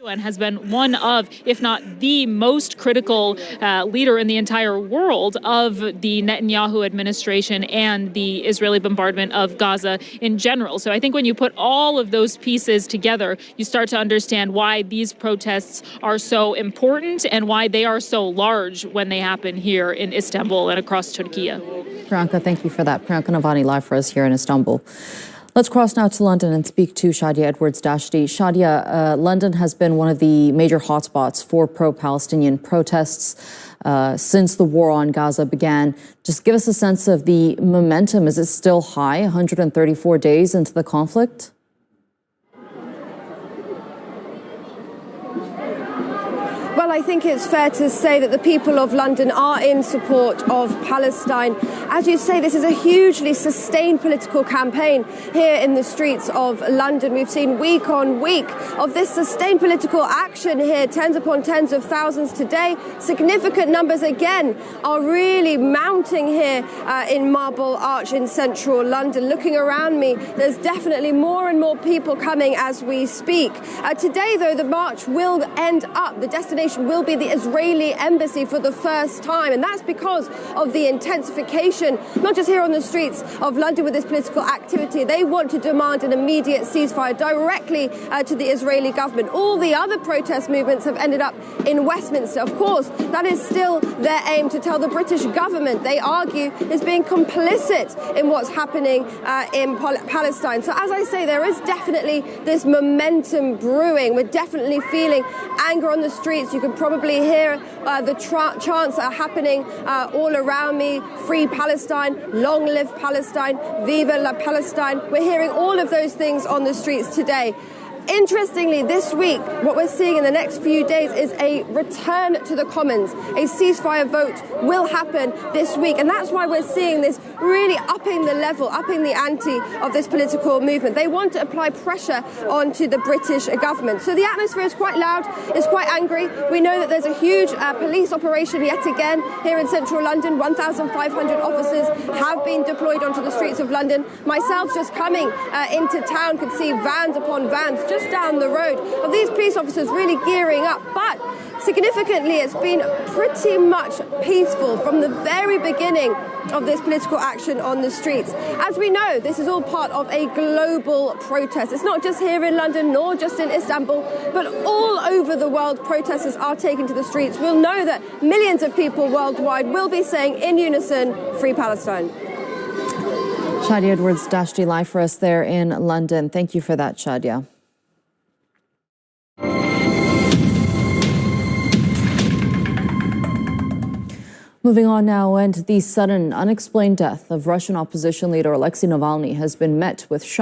And has been one of, if not the most critical leader in the entire world of the Netanyahu administration and the Israeli bombardment of Gaza in general. So I think when you put all of those pieces together, you start to understand why these protests are so important and why they are so large when they happen here in Istanbul and across Turkey. Priyanka, thank you for that. Priyanka Navani live for us here in Istanbul. Let's cross now to London and speak to Shadia Edwards-Dashti. Shadia, London has been one of the major hotspots for pro-Palestinian protests since the war on Gaza began. Just give us a sense of the momentum. Is it still high, 134 days into the conflict? Well, I think it's fair to say that the people of London are in support of Palestine. As you say, this is a hugely sustained political campaign here in the streets of London. We've seen week on week of this sustained political action here, tens upon tens of thousands today. Significant numbers again are really mounting here in Marble Arch in central London. Looking around me, there's definitely more and more people coming as we speak. Today, though, the march will end up, the destination will be the Israeli embassy for the first time, and that's because of the intensification, not just here on the streets of London with this political activity. They want to demand an immediate ceasefire directly to the Israeli government. All the other protest movements have ended up in Westminster. Of course, that is still their aim, to tell the British government, they argue, is being complicit in what's happening in Palestine. So as I say, there is definitely this momentum brewing. We're definitely feeling anger on the streets. You can probably hear the chants that are happening all around me. Free Palestine, long live Palestine, viva la Palestine. We're hearing all of those things on the streets today. Interestingly, this week, what we're seeing in the next few days is a return to the Commons. A ceasefire vote will happen this week, and that's why we're seeing this really upping the level, upping the ante of this political movement. They want to apply pressure onto the British government. So the atmosphere is quite loud, it's quite angry. We know that there's a huge police operation yet again here in central London. 1,500 officers have been deployed onto the streets of London. Myself, just coming into town, could see vans upon vans just down the road of these police officers really gearing up. But significantly, it's been pretty much peaceful from the very beginning of this political action on the streets. As we know, this is all part of a global protest. It's not just here in London, nor just in Istanbul, but all over the world, protesters are taking to the streets. We'll know that millions of people worldwide will be saying in unison, Free Palestine. Shadia Edwards-Dashti live for us there in London. Thank you for that, Shadia. Moving on now, and the sudden, unexplained death of Russian opposition leader Alexei Navalny has been met with shock.